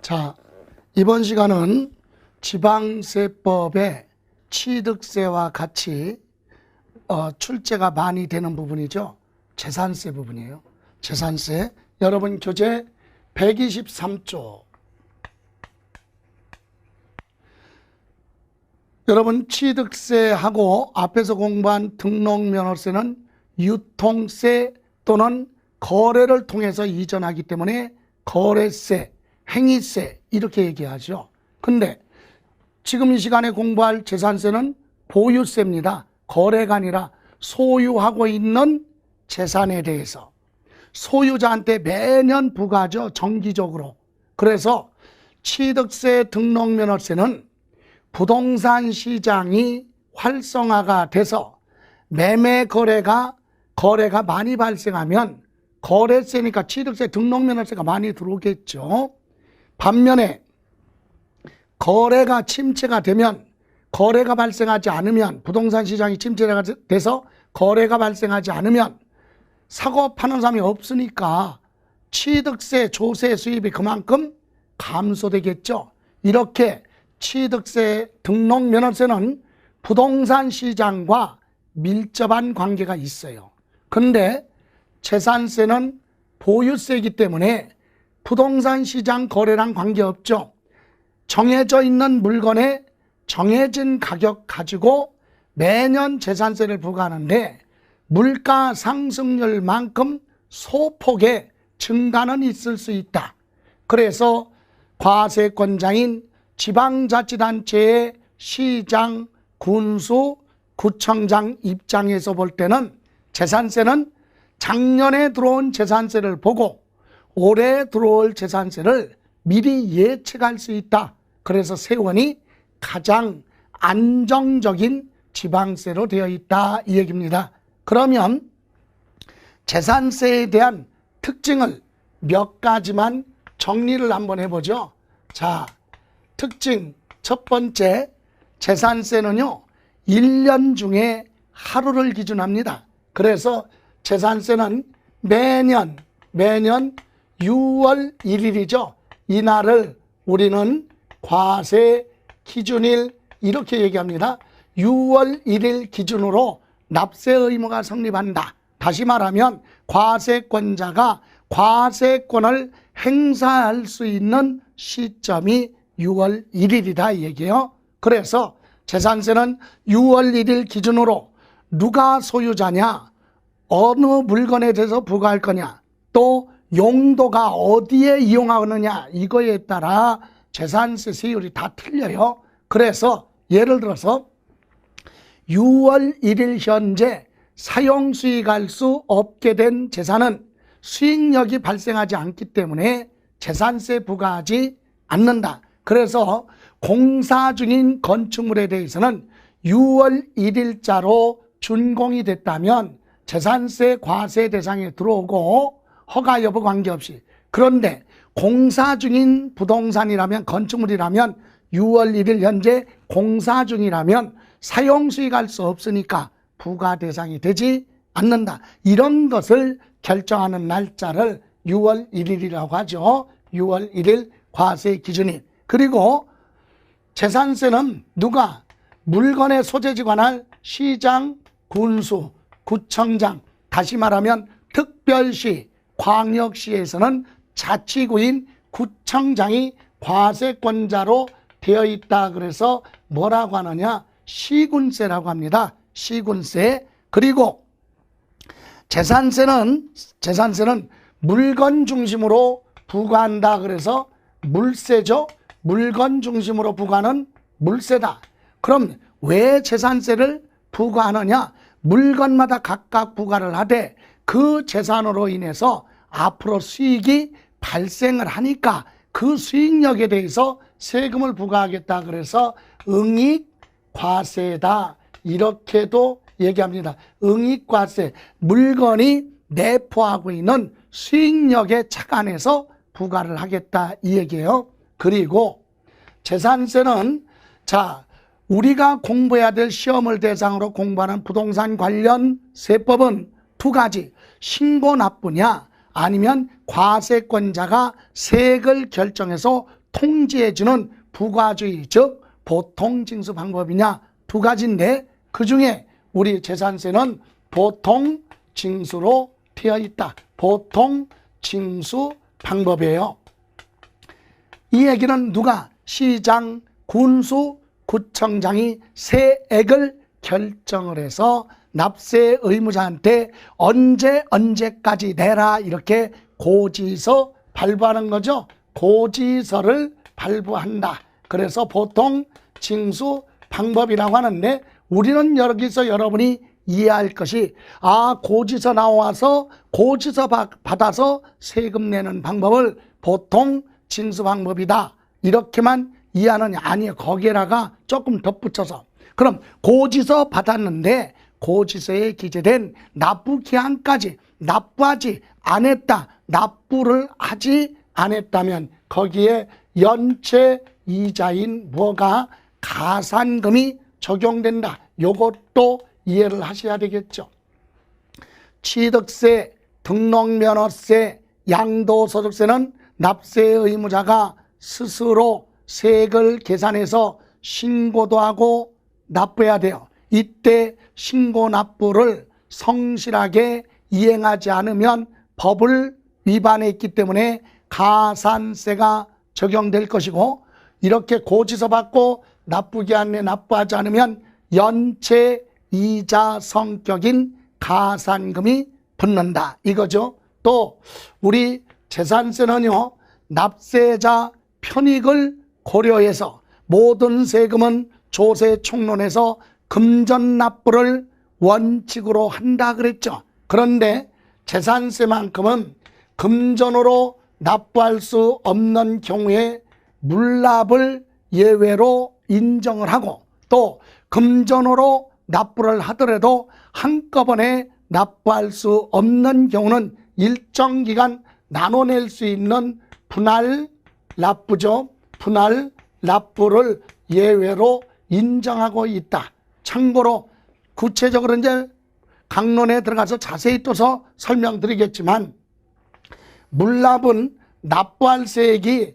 자, 이번 시간은 지방세법의 취득세와 같이 출제가 많이 되는 부분이죠. 재산세 부분이에요. 재산세. 여러분 교재 123조. 여러분 취득세하고 앞에서 공부한 등록면허세는 유통세 또는 거래를 통해서 이전하기 때문에 거래세, 행위세 이렇게 얘기하죠. 근데 지금 이 시간에 공부할 재산세는 보유세입니다. 거래가 아니라 소유하고 있는 재산에 대해서 소유자한테 매년 부과하죠. 정기적으로. 그래서 취득세, 등록면허세는 부동산 시장이 활성화가 돼서 매매 거래가 많이 발생하면 거래세니까 취득세, 등록면허세가 많이 들어오겠죠. 반면에 거래가 침체가 되면, 거래가 발생하지 않으면, 부동산 시장이 침체가 돼서 거래가 발생하지 않으면 사고 파는 사람이 없으니까 취득세, 조세 수입이 그만큼 감소되겠죠. 이렇게 취득세, 등록면허세는 부동산 시장과 밀접한 관계가 있어요. 그런데 재산세는 보유세이기 때문에 부동산 시장 거래랑 관계없죠. 정해져 있는 물건에 정해진 가격 가지고 매년 재산세를 부과하는데 물가 상승률만큼 소폭의 증가는 있을 수 있다. 그래서 과세권자인 지방자치단체의 시장, 군수, 구청장 입장에서 볼 때는 재산세는 작년에 들어온 재산세를 보고 올해 들어올 재산세를 미리 예측할 수 있다. 그래서 세원이 가장 안정적인 지방세로 되어 있다 이 얘기입니다. 그러면 재산세에 대한 특징을 몇 가지만 정리를 한번 해보죠. 자, 특징 첫 번째, 재산세는요 1년 중에 하루를 기준합니다. 그래서 재산세는 매년 6월 1일이죠. 이날을 우리는 과세 기준일 이렇게 얘기합니다. 6월 1일 기준으로 납세 의무가 성립한다. 다시 말하면 과세권자가 과세권을 행사할 수 있는 시점이 6월 1일이다 이 얘기예요. 그래서 재산세는 6월 1일 기준으로 누가 소유자냐, 어느 물건에 대해서 부과할 거냐, 또 용도가 어디에 이용하느냐 이거에 따라 재산세 세율이 다 틀려요. 그래서 예를 들어서 6월 1일 현재 사용수익할 수 없게 된 재산은 수익력이 발생하지 않기 때문에 재산세 부과하지 않는다. 그래서 공사 중인 건축물에 대해서는 6월 1일자로 준공이 됐다면 재산세 과세 대상에 들어오고 허가 여부 관계없이, 그런데 공사 중인 부동산이라면, 건축물이라면 6월 1일 현재 공사 중이라면 사용수익할 수 없으니까 부과 대상이 되지 않는다. 이런 것을 결정하는 날짜를 6월 1일이라고 하죠. 6월 1일 과세 기준일. 그리고 재산세는 누가? 물건의 소재지 관할 시장, 군수, 구청장, 다시 말하면 특별시, 광역시에서는 자치구인 구청장이 과세권자로 되어 있다. 그래서 뭐라고 하느냐? 시군세라고 합니다. 시군세. 그리고 재산세는 물건 중심으로 부과한다. 그래서 물세죠. 물건 중심으로 부과는 물세다. 그럼 왜 재산세를 부과하느냐? 물건마다 각각 부과를 하되 그 재산으로 인해서 앞으로 수익이 발생을 하니까 그 수익력에 대해서 세금을 부과하겠다. 그래서 응익과세다 이렇게도 얘기합니다. 응익과세, 물건이 내포하고 있는 수익력에 착안해서 부과를 하겠다 이 얘기예요. 그리고 재산세는 우리가 공부해야 될 시험을 대상으로 공부하는 부동산 관련 세법은 두 가지, 신고 납부냐 아니면 과세권자가 세액을 결정해서 통제해주는 부과주의, 즉 보통징수 방법이냐, 두 가지인데 그 중에 우리 재산세는 보통징수로 되어 있다. 보통징수 방법이에요. 이 얘기는 누가? 시장, 군수, 구청장이 세액을 결정을 해서 납세 의무자한테 언제까지 내라 이렇게 고지서 발부하는 거죠. 고지서를 발부한다. 그래서 보통 징수 방법이라고 하는데 우리는 여기서 여러분이 이해할 것이 고지서 나와서 고지서 받아서 세금 내는 방법을 보통 징수 방법이다. 이렇게만 이해하느냐? 아니에요. 거기에다가 조금 덧붙여서 그럼 고지서 받았는데 고지서에 기재된 납부 기한까지 납부하지 않았다. 납부를 하지 않았다면 거기에 연체 이자인 뭐가 가산금이 적용된다. 요것도 이해를 하셔야 되겠죠. 취득세, 등록면허세, 양도소득세는 납세 의무자가 스스로 세액을 계산해서 신고도 하고 납부해야 돼요. 이때 신고 납부를 성실하게 이행하지 않으면 법을 위반했기 때문에 가산세가 적용될 것이고, 이렇게 고지서 받고 납부기한 내에 납부하지 않으면 연체 이자 성격인 가산금이 붙는다 이거죠. 또 우리 재산세는요, 납세자 편익을 고려해서 모든 세금은 조세 총론에서 금전 납부를 원칙으로 한다 그랬죠. 그런데 재산세만큼은 금전으로 납부할 수 없는 경우에 물납을 예외로 인정을 하고, 또 금전으로 납부를 하더라도 한꺼번에 납부할 수 없는 경우는 일정 기간 나눠낼 수 있는 분할 납부죠. 분할 납부를 예외로 인정하고 있다. 참고로 구체적으로 이제 강론에 들어가서 자세히 또서 설명드리겠지만, 물납은 납부할 세액이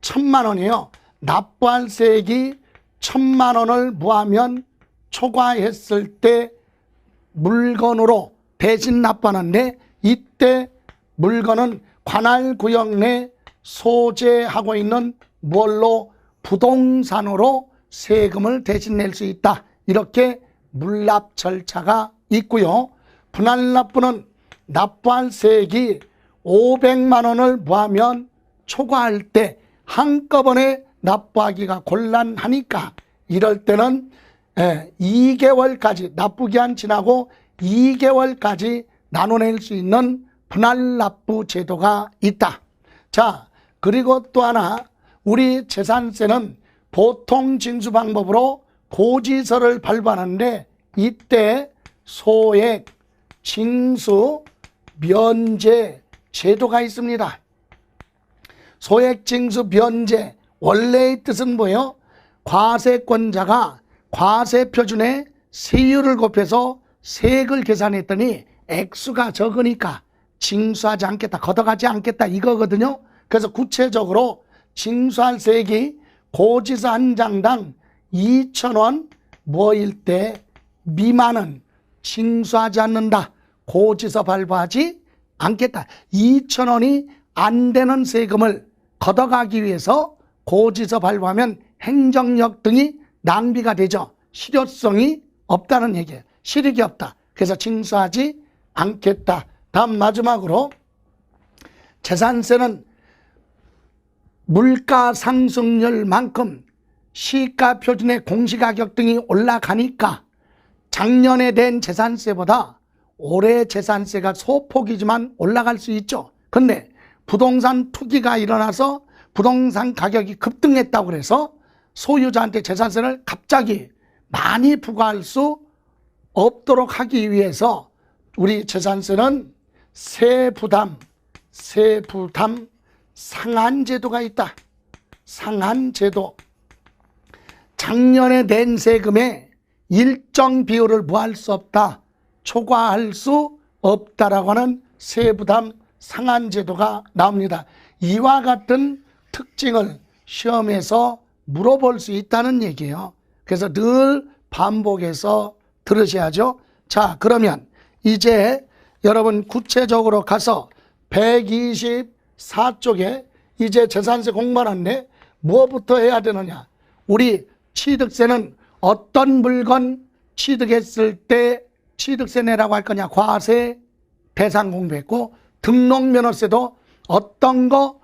1,000만 원이에요. 납부할 세액이 1,000만 원을 무하면 초과했을 때 물건으로 대신 납부하는데, 이때 물건은 관할구역 내 소재하고 있는 뭘로? 부동산으로 세금을 대신 낼 수 있다. 이렇게 물납 절차가 있고요. 분할 납부는 납부할 세액이 500만 원을 무하면 초과할 때 한꺼번에 납부하기가 곤란하니까 이럴 때는 2개월까지 납부기한 지나고 2개월까지 나눠낼 수 있는 분할 납부 제도가 있다. 자, 그리고 또 하나, 우리 재산세는 보통 징수 방법으로 고지서를 발부하는데 이때 소액 징수 면제 제도가 있습니다. 소액 징수 면제, 원래의 뜻은 뭐예요? 과세권자가 과세 표준에 세율을 곱해서 세액을 계산했더니 액수가 적으니까 징수하지 않겠다, 걷어가지 않겠다 이거거든요. 그래서 구체적으로 징수할 세액이 고지서 한 장당 2,000원 뭐일 때 미만은 징수하지 않는다. 고지서 발부하지 않겠다. 2,000원이 안 되는 세금을 걷어가기 위해서 고지서 발부하면 행정력 등이 낭비가 되죠. 실효성이 없다는 얘기예요. 실익이 없다. 그래서 징수하지 않겠다. 다음 마지막으로, 재산세는 물가 상승률만큼 시가 표준의 공시가격 등이 올라가니까 작년에 낸 재산세보다 올해 재산세가 소폭이지만 올라갈 수 있죠. 근데 부동산 투기가 일어나서 부동산 가격이 급등했다고 그래서 소유자한테 재산세를 갑자기 많이 부과할 수 없도록 하기 위해서 우리 재산세는 세부담 상한제도가 있다. 상한제도. 작년에 낸 세금에 일정 비율을 무할 수 없다, 초과할 수 없다라고 하는 세부담 상한제도가 나옵니다. 이와 같은 특징을 시험에서 물어볼 수 있다는 얘기예요. 그래서 늘 반복해서 들으셔야죠. 자, 그러면 이제 여러분 구체적으로 가서 124쪽에 이제 재산세 공부하는데 무엇부터 해야 되느냐. 우리 취득세는 어떤 물건 취득했을 때 취득세 내라고 할 거냐. 과세 대상 공부했고, 등록면허세도 어떤 거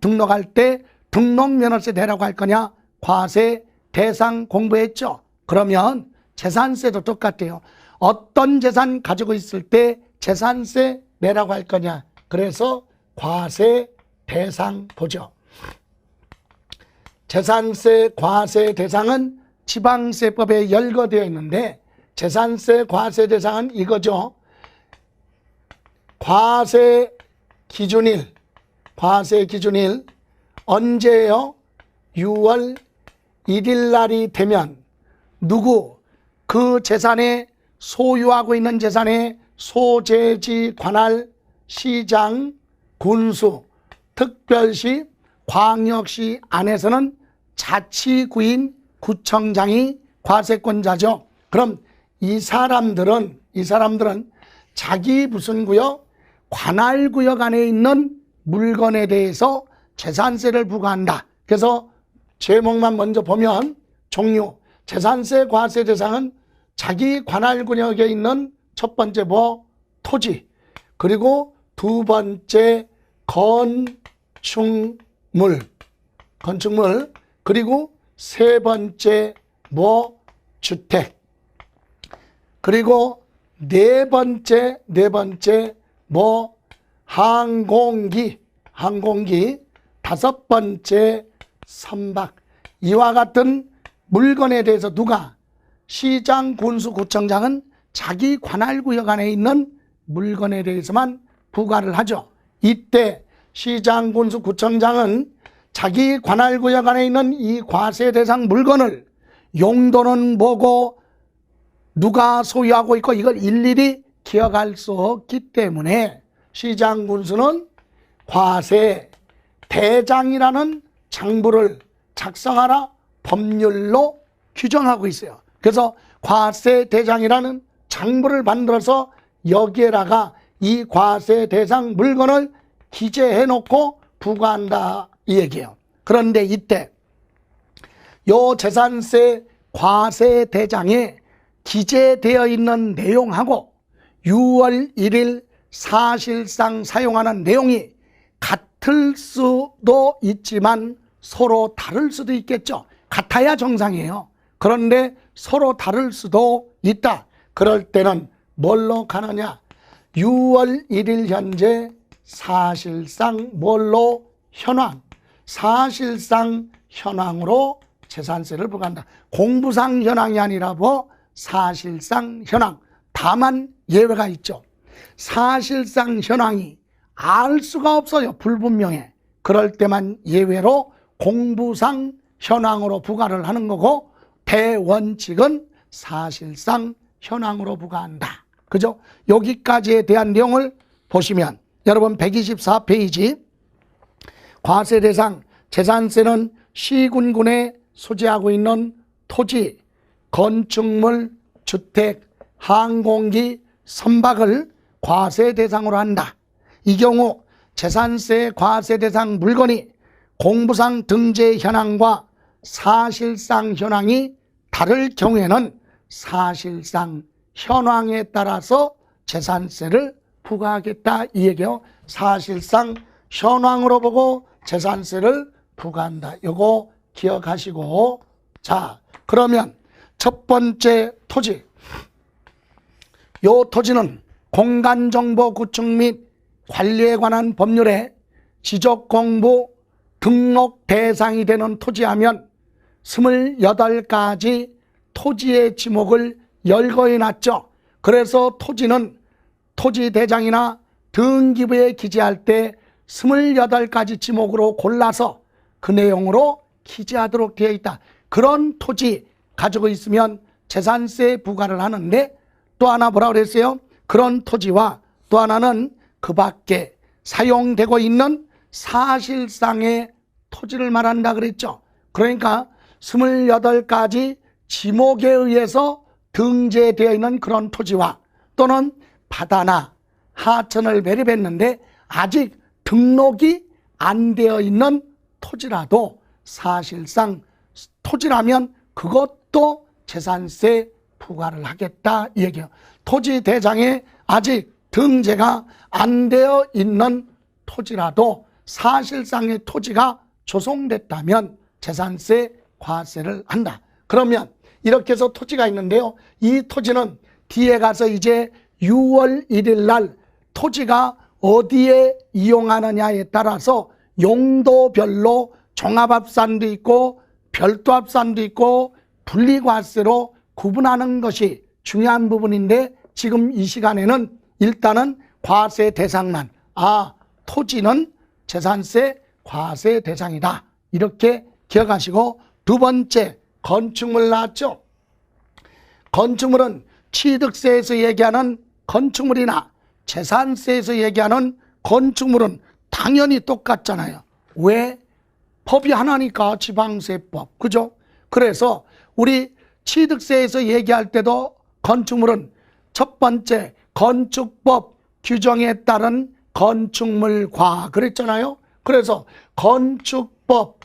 등록할 때 등록면허세 내라고 할 거냐. 과세 대상 공부했죠. 그러면 재산세도 똑같아요. 어떤 재산 가지고 있을 때 재산세 내라고 할 거냐. 그래서 과세 대상 보죠. 재산세 과세 대상은 지방세법에 열거되어 있는데 재산세 과세 대상은 이거죠. 과세 기준일 언제예요? 6월 1일 날이 되면 누구 그 재산에 소유하고 있는 재산에 소재지 관할 시장 군수 특별시 광역시 안에서는 자치구인 구청장이 과세권자죠. 그럼 이 사람들은 자기 무슨 구역? 관할구역 안에 있는 물건에 대해서 재산세를 부과한다. 그래서 제목만 먼저 보면 종류 재산세 과세 대상은 자기 관할구역에 있는 첫 번째 토지, 그리고 두 번째 건축물, 그리고 세 번째 주택, 그리고 네 번째 항공기, 다섯 번째 선박. 이와 같은 물건에 대해서 누가 시장 군수 구청장은 자기 관할구역 안에 있는 물건에 대해서만 부과를 하죠. 이때 시장 군수 구청장은 자기 관할구역 안에 있는 이 과세 대상 물건을 용도는 뭐고 누가 소유하고 있고 이걸 일일이 기억할 수 없기 때문에 시장 군수는 과세 대장이라는 장부를 작성하라 법률로 규정하고 있어요. 그래서 과세 대장이라는 장부를 만들어서 여기에다가 이 과세 대상 물건을 기재해 놓고 부과한다 이 얘기예요. 그런데 이때 요 재산세 과세 대장에 기재되어 있는 내용하고 6월 1일 사실상 사용하는 내용이 같을 수도 있지만 서로 다를 수도 있겠죠. 같아야 정상이에요. 그런데 서로 다를 수도 있다. 그럴 때는 뭘로 가느냐? 6월 1일 현재 사실상 뭘로? 현황. 사실상 현황으로 재산세를 부과한다. 공부상 현황이 아니라 사실상 현황. 다만 예외가 있죠. 사실상 현황이 알 수가 없어요. 불분명해. 그럴 때만 예외로 공부상 현황으로 부과를 하는 거고, 대원칙은 사실상 현황으로 부과한다. 그죠? 여기까지에 대한 내용을 보시면 여러분 124페이지 과세 대상 재산세는 시군군에 소재하고 있는 토지, 건축물, 주택, 항공기, 선박을 과세 대상으로 한다. 이 경우 재산세 과세 대상 물건이 공부상 등재 현황과 사실상 현황이 다를 경우에는 사실상 현황에 따라서 재산세를 부과하겠다 이 얘기요. 사실상 현황으로 보고 재산세를 부과한다. 이거 기억하시고, 자 그러면 첫 번째 토지, 요 토지는 공간정보 구축 및 관리에 관한 법률에 지적공부 등록 대상이 되는 토지하면 28가지 토지의 지목을 열거해 놨죠. 그래서 토지는 토지대장이나 등기부에 기재할 때 28가지 지목으로 골라서 그 내용으로 기재하도록 되어 있다. 그런 토지 가지고 있으면 재산세 부과를 하는데, 또 하나 뭐라고 그랬어요? 그런 토지와 또 하나는 그 밖에 사용되고 있는 사실상의 토지를 말한다 그랬죠. 그러니까 28가지 지목에 의해서 등재되어 있는 그런 토지와 또는 바다나 하천을 매립했는데 아직 등록이 안 되어 있는 토지라도 사실상 토지라면 그것도 재산세 부과를 하겠다 이 얘기예요. 토지 대장에 아직 등재가 안 되어 있는 토지라도 사실상의 토지가 조성됐다면 재산세 과세를 한다. 그러면 이렇게 해서 토지가 있는데요. 이 토지는 뒤에 가서 이제 6월 1일 날 토지가 어디에 이용하느냐에 따라서 용도별로 종합합산도 있고 별도합산도 있고 분리과세로 구분하는 것이 중요한 부분인데 지금 이 시간에는 일단은 과세 대상만, 토지는 재산세 과세 대상이다. 이렇게 기억하시고, 두 번째 건축물 나왔죠. 건축물은 취득세에서 얘기하는 건축물이나 재산세에서 얘기하는 건축물은 당연히 똑같잖아요. 왜? 법이 하나니까 지방세법. 그죠? 그래서 우리 취득세에서 얘기할 때도 건축물은 첫 번째 건축법 규정에 따른 건축물과 그랬잖아요. 그래서 건축법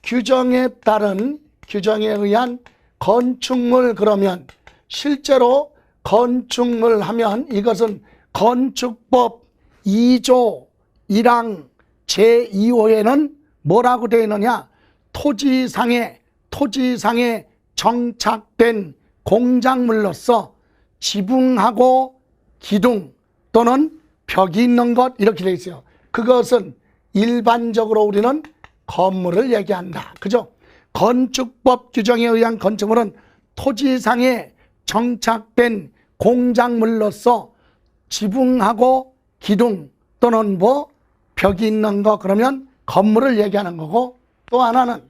규정에 따른 규정에 의한 건축물, 그러면 실제로 건축물 하면 이것은 건축법 2조 1항 제2호에는 뭐라고 되어 있느냐? 토지상에 정착된 공작물로서 지붕하고 기둥 또는 벽이 있는 것 이렇게 되어 있어요. 그것은 일반적으로 우리는 건물을 얘기한다. 그죠? 건축법 규정에 의한 건축물은 토지상에 정착된 공작물로서 지붕하고 기둥 또는 벽이 있는 거, 그러면 건물을 얘기하는 거고, 또 하나는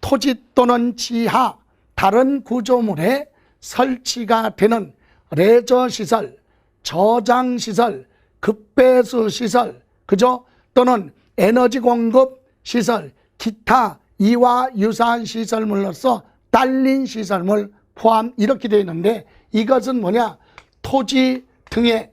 토지 또는 지하 다른 구조물에 설치가 되는 레저시설, 저장시설, 급배수시설, 그죠? 또는 에너지 공급 시설, 기타 이와 유사한 시설물로서 딸린 시설물 포함 이렇게 되어 있는데, 이것은 뭐냐? 토지 등에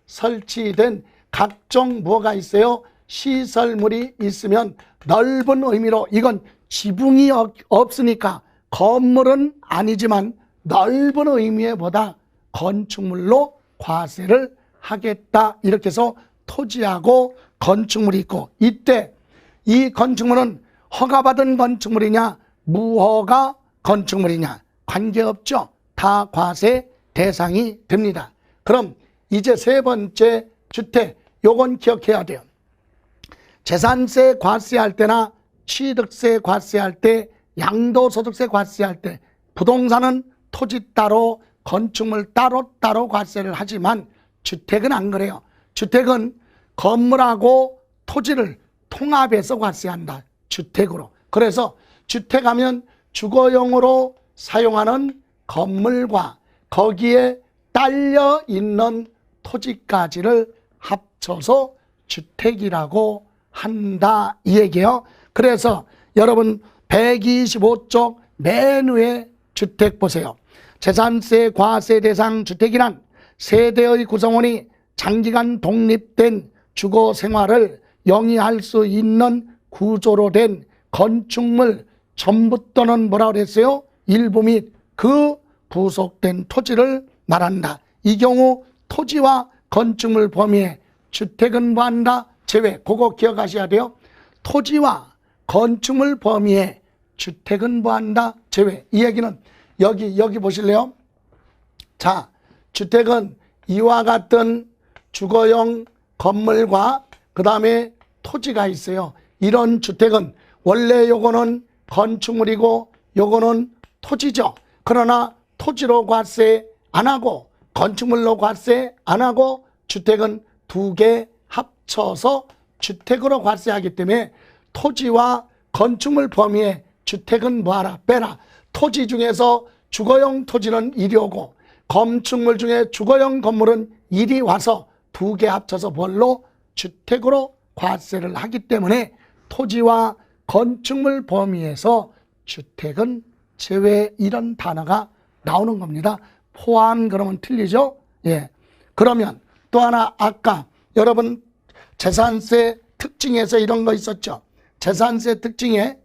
설치된 각종 뭐가 있어요? 시설물이 있으면 넓은 의미로, 이건 지붕이 없으니까 건물은 아니지만 넓은 의미에 보다 건축물로 과세를 하겠다. 이렇게 해서 토지하고 건축물이 있고, 이때 이 건축물은 허가받은 건축물이냐 무허가 건축물이냐 관계없죠. 다 과세 대상이 됩니다. 그럼 이제 세 번째 주택, 요건 기억해야 돼요. 재산세 과세할 때나 취득세 과세할 때, 양도소득세 과세할 때 부동산은 토지 따로 건축물 따로 과세를 하지만 주택은 안 그래요. 주택은 건물하고 토지를 통합해서 과세한다. 주택으로. 그래서 주택하면 주거용으로 사용하는 건물과 거기에 딸려 있는 토지까지를 합쳐서 주택이라고 한다 이 얘기예요. 그래서 여러분 125쪽 맨 위에 주택 보세요. 재산세 과세 대상 주택이란 세대의 구성원이 장기간 독립된 주거 생활을 영위할 수 있는 구조로 된 건축물 전부 또는 뭐라고 그랬어요? 일부 및 그 부속된 토지를 말한다. 이 경우 토지와 건축물 범위에 주택은 뭐한다? 제외. 그거 기억하셔야 돼요. 토지와 건축물 범위에 주택은 뭐한다? 제외. 이 얘기는 여기 보실래요? 자, 주택은 이와 같은 주거용 건물과 그 다음에 토지가 있어요. 이런 주택은 원래 요거는 건축물이고 요거는 토지죠. 그러나 토지로 과세 안 하고 건축물로 과세 안 하고 주택은 두 개 합쳐서 주택으로 과세하기 때문에 토지와 건축물 범위에 주택은 뭐하라? 빼라. 토지 중에서 주거용 토지는 이리 오고 건축물 중에 주거용 건물은 이리 와서 두 개 합쳐서 뭘로? 주택으로 과세를 하기 때문에 토지와 건축물 범위에서 주택은 제외, 이런 단어가 나오는 겁니다. 포함 그러면 틀리죠? 예. 그러면 또 하나, 아까 여러분 재산세 특징에서 이런 거 있었죠. 재산세 특징에,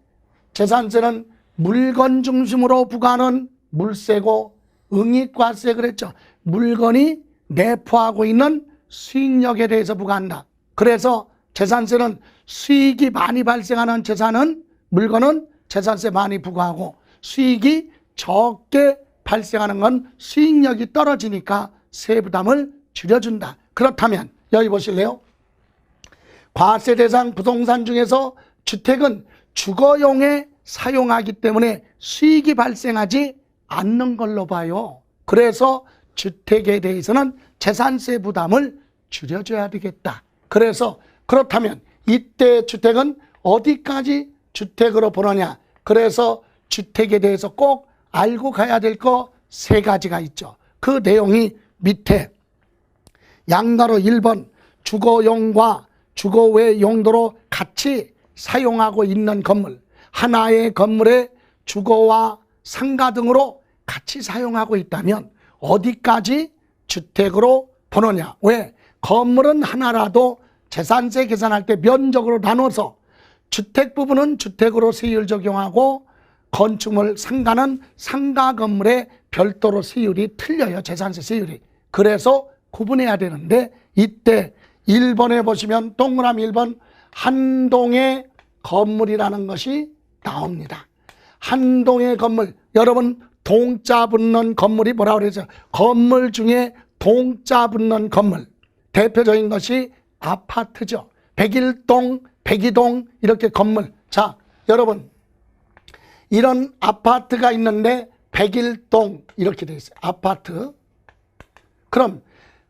재산세는 물건 중심으로 부과하는 물세고 응익과세 그랬죠. 물건이 내포하고 있는 수익력에 대해서 부과한다. 그래서 재산세는 수익이 많이 발생하는 재산은, 물건은 재산세 많이 부과하고, 수익이 적게 발생하는 건 수익력이 떨어지니까 세부담을 줄여준다. 그렇다면 여기 보실래요? 과세 대상 부동산 중에서 주택은 주거용에 사용하기 때문에 수익이 발생하지 않는 걸로 봐요. 그래서 주택에 대해서는 재산세 부담을 줄여줘야 되겠다. 그래서 그렇다면 이때 주택은 어디까지 주택으로 보느냐? 그래서 주택에 대해서 꼭 알고 가야 될 거 세 가지가 있죠. 그 내용이 밑에 양가로 1번 주거용과 주거 외 용도로 같이 사용하고 있는 건물, 하나의 건물에 주거와 상가 등으로 같이 사용하고 있다면 어디까지 주택으로 보느냐? 왜? 건물은 하나라도 재산세 계산할 때 면적으로 나눠서 주택 부분은 주택으로 세율 적용하고 건축물 상가는 상가 건물에 별도로 세율이 틀려요. 재산세 세율이. 그래서 구분해야 되는데 이때 1번에 보시면 동그라미 1번 한동의 건물이라는 것이 나옵니다. 한동의 건물, 여러분 동자 붙는 건물이 뭐라고 그러죠? 건물 중에 동자 붙는 건물, 대표적인 것이 아파트죠. 101동, 102동 이렇게 건물. 자, 여러분 이런 아파트가 있는데 101동 이렇게 되어 있어요. 아파트. 그럼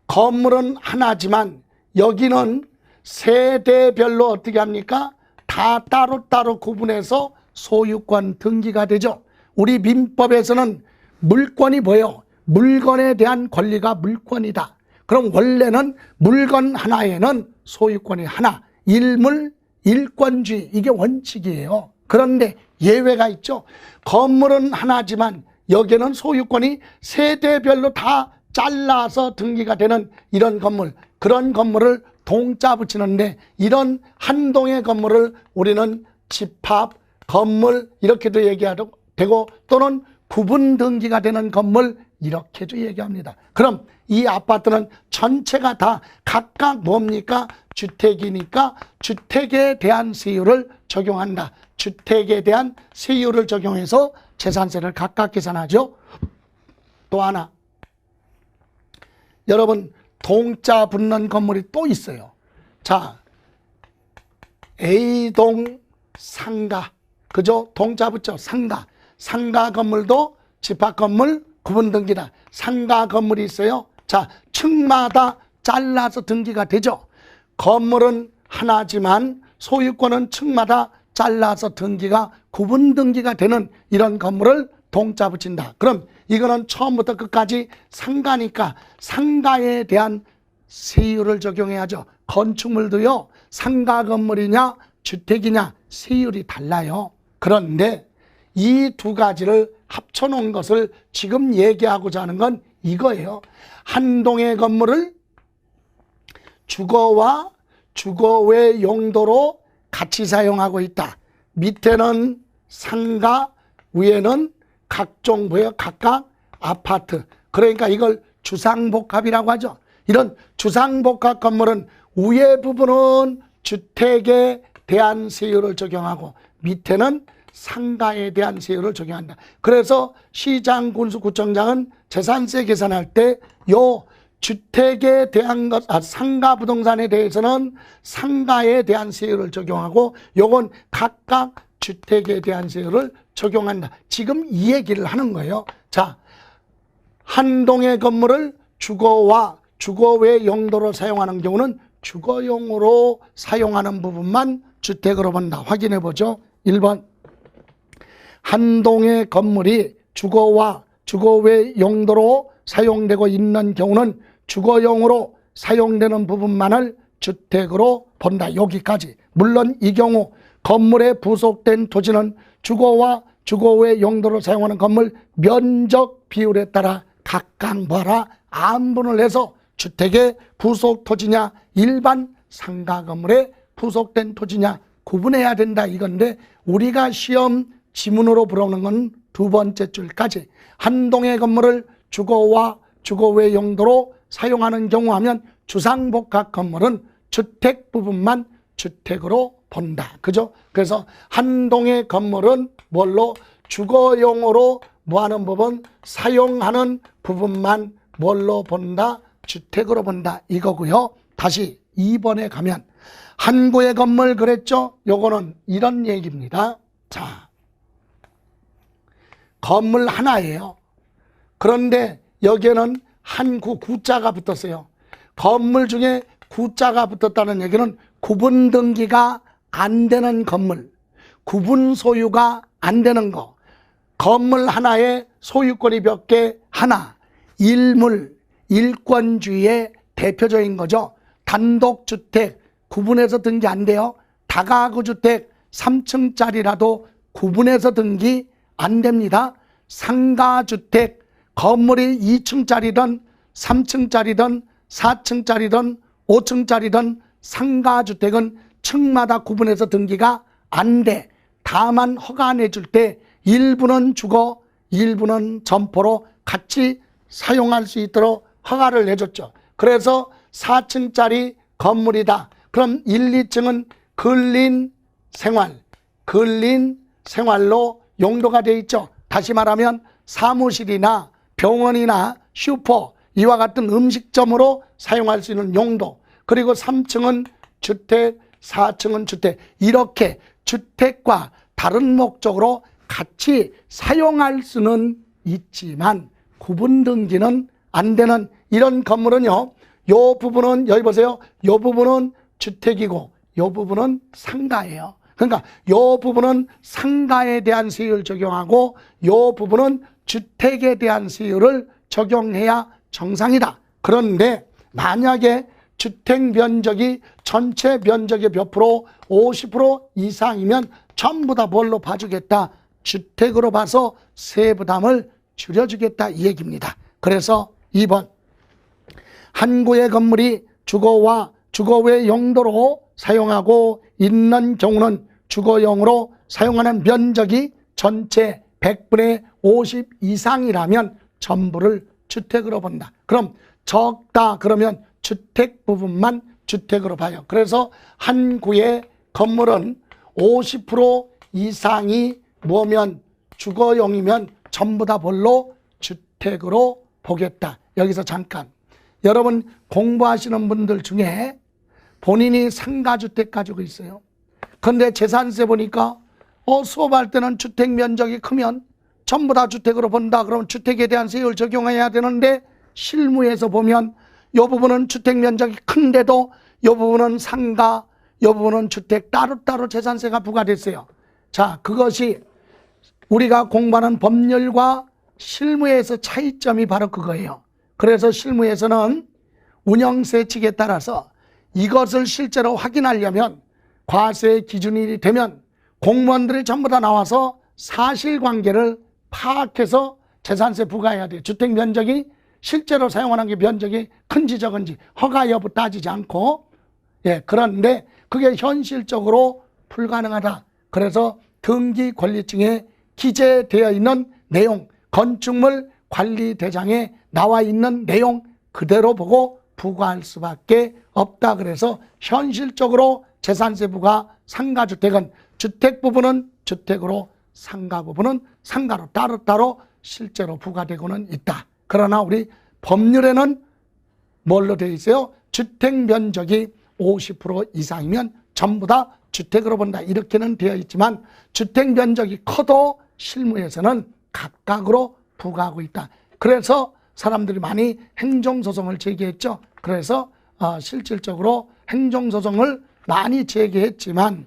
건물은 하나지만 여기는 세대별로 어떻게 합니까? 다 따로따로 구분해서 소유권 등기가 되죠. 우리 민법에서는 물권이 뭐예요? 물건에 대한 권리가 물권이다. 그럼 원래는 물건 하나에는 소유권이 하나, 일물, 일권주의, 이게 원칙이에요. 그런데 예외가 있죠. 건물은 하나지만 여기에는 소유권이 세대별로 다 잘라서 등기가 되는 이런 건물, 그런 건물을 동자 붙이는데 이런 한동의 건물을 우리는 집합, 건물 이렇게도 얘기하고 되고 또는 구분 등기가 되는 건물 이렇게도 얘기합니다. 그럼 이 아파트는 전체가 다 각각 뭡니까? 주택이니까 주택에 대한 세율을 적용한다. 주택에 대한 세율을 적용해서 재산세를 각각 계산하죠. 또 하나, 여러분 동자 붙는 건물이 또 있어요. 자, A동 상가, 그죠? 동자 붙죠. 상가. 상가 건물도 집합 건물 구분 등기다. 상가 건물이 있어요. 자, 층마다 잘라서 등기가 되죠. 건물은 하나지만 소유권은 층마다 잘라서 등기가 구분 등기가 되는 이런 건물을 동자 붙인다. 그럼 이거는 처음부터 끝까지 상가니까 상가에 대한 세율을 적용해야죠. 건축물도요, 상가 건물이냐 주택이냐 세율이 달라요. 그런데 이 두 가지를 합쳐놓은 것을 지금 얘기하고자 하는 건 이거예요. 한동의 건물을 주거와 주거 외 용도로 같이 사용하고 있다. 밑에는 상가, 위에는 각종 뭐예요? 각각 아파트. 그러니까 이걸 주상복합이라고 하죠. 이런 주상복합 건물은 위에 부분은 주택에 대한 세율을 적용하고 밑에는 상가에 대한 세율을 적용한다. 그래서 시장, 군수, 구청장은 재산세 계산할 때 요 주택에 대한 것, 상가 부동산에 대해서는 상가에 대한 세율을 적용하고 요건 각각 주택에 대한 세율을 적용한다. 지금 이 얘기를 하는 거예요. 자, 한동의 건물을 주거와 주거 외 용도로 사용하는 경우는 주거용으로 사용하는 부분만 주택으로 본다. 확인해 보죠. 1번 한동의 건물이 주거와 주거 외 용도로 사용되고 있는 경우는 주거용으로 사용되는 부분만을 주택으로 본다. 여기까지. 물론 이 경우 건물에 부속된 토지는 주거와 주거 외 용도로 사용하는 건물 면적 비율에 따라 각각 뭐라 안분을 해서 주택의 부속 토지냐 일반 상가 건물에 부속된 토지냐 구분해야 된다 이건데, 우리가 시험 지문으로 물어보는 건 두 번째 줄까지 한 동의 건물을 주거와 주거 외 용도로 사용하는 경우 하면 주상복합 건물은 주택 부분만 주택으로 본다. 그죠? 그래서 한 동의 건물은 뭘로 주거용으로 뭐하는 부분 사용하는 부분만 뭘로 본다? 주택으로 본다 이거고요. 다시 2번에 가면 한 구의 건물 그랬죠? 요거는 이런 얘기입니다. 자, 건물 하나예요. 그런데 여기에는 한 구 구자가 붙었어요. 건물 중에 구자가 붙었다는 얘기는 구분 등기가 안 되는 건물, 구분 소유가 안 되는 거, 건물 하나에 소유권이 몇 개? 하나. 일물, 일권주의의 대표적인 거죠. 단독주택 구분해서 등기 안 돼요. 다가구 주택 3층짜리라도 구분해서 등기 안 됩니다. 상가주택 건물이 2층짜리든 3층짜리든 4층짜리든 5층짜리든 상가주택은 층마다 구분해서 등기가 안 돼. 다만 허가 내줄 때 일부는 주거, 일부는 점포로 같이 사용할 수 있도록 허가를 내줬죠. 그래서 4층짜리 건물이다. 그럼 1, 2층은 근린 생활로 용도가 되어 있죠. 다시 말하면 사무실이나 병원이나 슈퍼 이와 같은 음식점으로 사용할 수 있는 용도, 그리고 3층은 주택, 4층은 주택, 이렇게 주택과 다른 목적으로 같이 사용할 수는 있지만 구분 등기는 안 되는 이런 건물은요, 요 부분은 여기 보세요. 요 부분은 주택이고 요 부분은 상가예요. 그러니까 요 부분은 상가에 대한 세율을 적용하고 요 부분은 주택에 대한 세율을 적용해야 정상이다. 그런데 만약에 주택 면적이 전체 면적의 몇 프로? 50% 이상이면 전부 다 뭘로 봐주겠다? 주택으로 봐서 세부담을 줄여주겠다 이 얘기입니다. 그래서 2번 한 구의 건물이 주거와 주거 외 용도로 사용하고 있는 경우는 주거용으로 사용하는 면적이 전체 100분의 50 이상이라면 전부를 주택으로 본다. 그럼 적다 그러면 주택 부분만 주택으로 봐요. 그래서 한 구의 건물은 50% 이상이 뭐면 주거용이면 전부 다 뭘로? 주택으로 보겠다. 여기서 잠깐, 여러분 공부하시는 분들 중에 본인이 상가주택 가지고 있어요. 그런데 재산세 보니까 수업할 때는 주택 면적이 크면 전부 다 주택으로 본다. 그러면 주택에 대한 세율 적용해야 되는데 실무에서 보면 이 부분은 주택 면적이 큰데도 이 부분은 상가, 이 부분은 주택 따로따로 재산세가 부과됐어요. 자, 그것이 우리가 공부하는 법률과 실무에서 차이점이 바로 그거예요. 그래서 실무에서는 운영세칙에 따라서 이것을 실제로 확인하려면 과세 기준이 되면 공무원들이 전부 다 나와서 사실관계를 파악해서 재산세 부과해야 돼요. 주택 면적이 실제로 사용하는 게 면적이 큰지 적은지 허가 여부 따지지 않고, 그런데 그게 현실적으로 불가능하다. 그래서 등기 권리증에 기재되어 있는 내용, 건축물 관리대장에 나와 있는 내용 그대로 보고 부과할 수밖에 없다. 그래서 현실적으로 재산세 부과 상가주택은 주택 부분은 주택으로, 상가 부분은 상가로 따로따로 실제로 부과되고는 있다. 그러나 우리 법률에는 뭘로 되어 있어요? 주택 면적이 50% 이상이면 전부 다 주택으로 본다. 이렇게는 되어 있지만 주택 면적이 커도 실무에서는 각각으로 부과하고 있다. 그래서 사람들이 많이 행정소송을 제기했죠. 그래서 실질적으로 행정소송을 많이 제기했지만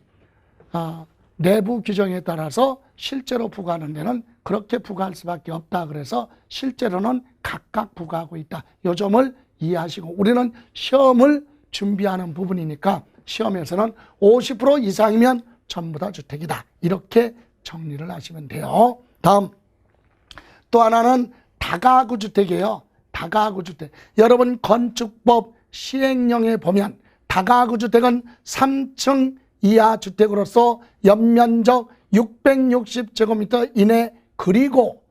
내부 규정에 따라서 실제로 부과하는 데는 그렇게 부과할 수밖에 없다. 그래서 실제로는 각각 부과하고 있다. 이 점을 이해하시고, 우리는 시험을 준비하는 부분이니까 시험에서는 50% 이상이면 전부 다 주택이다, 이렇게 정리를 하시면 돼요. 다음 또 하나는 다가구 주택이에요. 다가구 주택. 여러분 건축법 시행령에 보면 다가구 주택은 3층 이하 주택으로서 연면적 660제곱미터 이내, 그리고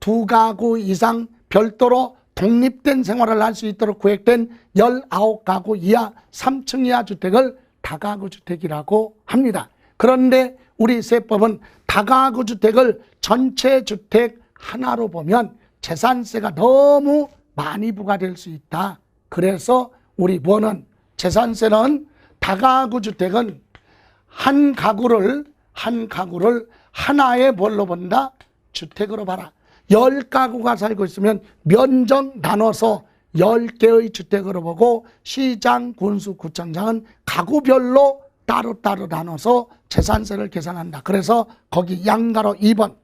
2가구 이상 별도로 독립된 생활을 할 수 있도록 구획된 19가구 이하 3층 이하 주택을 다가구 주택이라고 합니다. 그런데 우리 세법은 다가구 주택을 전체 주택 하나로 보면 재산세가 너무 많이 부과될 수 있다. 그래서 우리 법원은 재산세는 다가구 주택은 한 가구를 하나의 뭘로 본다? 주택으로 봐라. 10가구가 살고 있으면 면적 나눠서 10개의 주택으로 보고, 시장, 군수, 구청장은 가구별로 따로따로 나눠서 재산세를 계산한다. 그래서 거기 양가로 2번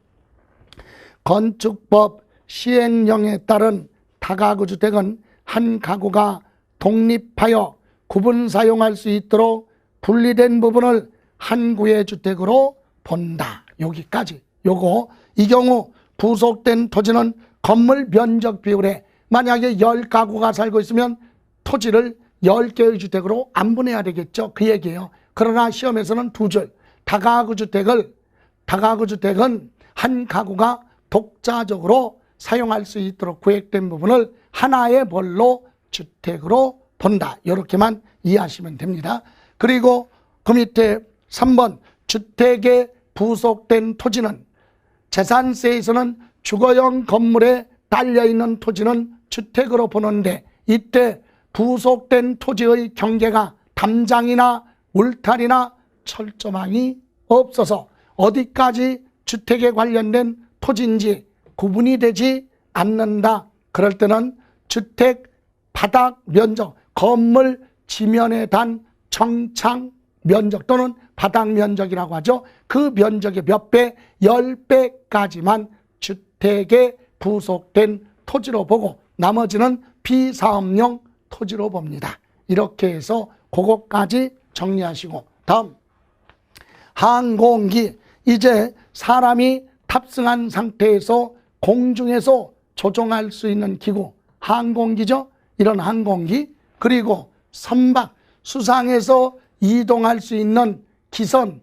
건축법 시행령에 따른 다가구 주택은 한 가구가 독립하여 구분 사용할 수 있도록 분리된 부분을 한 구의 주택으로 본다. 여기까지. 요거 이 경우 부속된 토지는 건물 면적 비율에 만약에 10가구가 살고 있으면 토지를 10개의 주택으로 안 분해야 되겠죠. 그 얘기예요. 그러나 시험에서는 두 줄, 다가구 주택은 한 가구가 독자적으로 사용할 수 있도록 구획된 부분을 하나의 뭘로? 주택으로 본다. 이렇게만 이해하시면 됩니다. 그리고 그 밑에 3번 주택에 부속된 토지는, 재산세에서는 주거용 건물에 딸려있는 토지는 주택으로 보는데, 이때 부속된 토지의 경계가 담장이나 울타리나 철조망이 없어서 어디까지 주택에 관련된 토지인지 구분이 되지 않는다. 그럴 때는 주택 바닥 면적, 건물 지면에 단 정창 면적 또는 바닥 면적이라고 하죠. 그 면적의 몇 배? 10배까지만 주택에 부속된 토지로 보고 나머지는 비사업용 토지로 봅니다. 이렇게 해서 그것까지 정리하시고, 다음 항공기. 이제 사람이 탑승한 상태에서 공중에서 조종할 수 있는 기구, 항공기죠. 이런 항공기. 그리고 선박, 수상에서 이동할 수 있는 기선,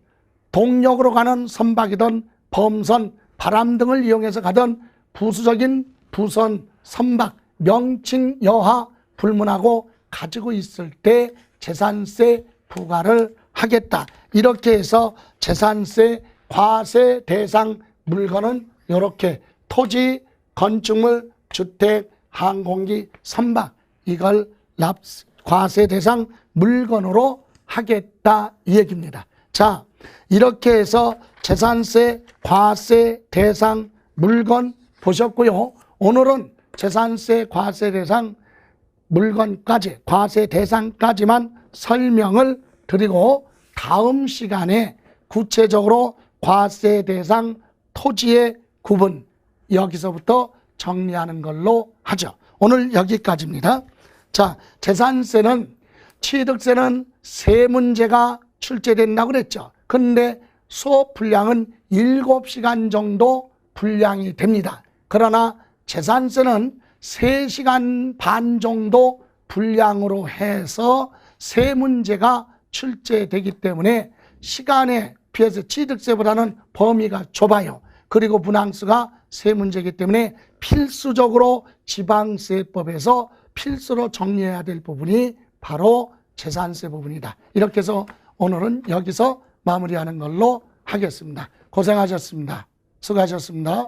동력으로 가는 선박이든 범선, 바람 등을 이용해서 가던 부수적인 부선, 선박, 명칭 여하 불문하고 가지고 있을 때 재산세 부과를 하겠다. 이렇게 해서 재산세 과세 대상 물건은 이렇게 토지, 건축물, 주택, 항공기, 선박, 이걸 과세 대상 물건으로 하겠다, 이 얘기입니다. 자, 이렇게 해서 재산세 과세 대상 물건 보셨고요. 오늘은 재산세 과세 대상 물건까지, 과세 대상까지만 설명을 드리고, 다음 시간에 구체적으로 과세 대상 토지의 구분, 여기서부터 정리하는 걸로 하죠. 오늘 여기까지입니다. 자, 재산세는, 취득세는 세 문제가 출제된다고 그랬죠. 근데 수업 분량은 7시간 정도 분량이 됩니다. 그러나 재산세는 3시간 반 정도 분량으로 해서 세 문제가 출제되기 때문에 시간에 비해서 취득세보다는 범위가 좁아요. 그리고 분항수가 세 문제이기 때문에 필수적으로 지방세법에서 필수로 정리해야 될 부분이 바로 재산세 부분이다. 이렇게 해서 오늘은 여기서 마무리하는 걸로 하겠습니다. 고생하셨습니다. 수고하셨습니다.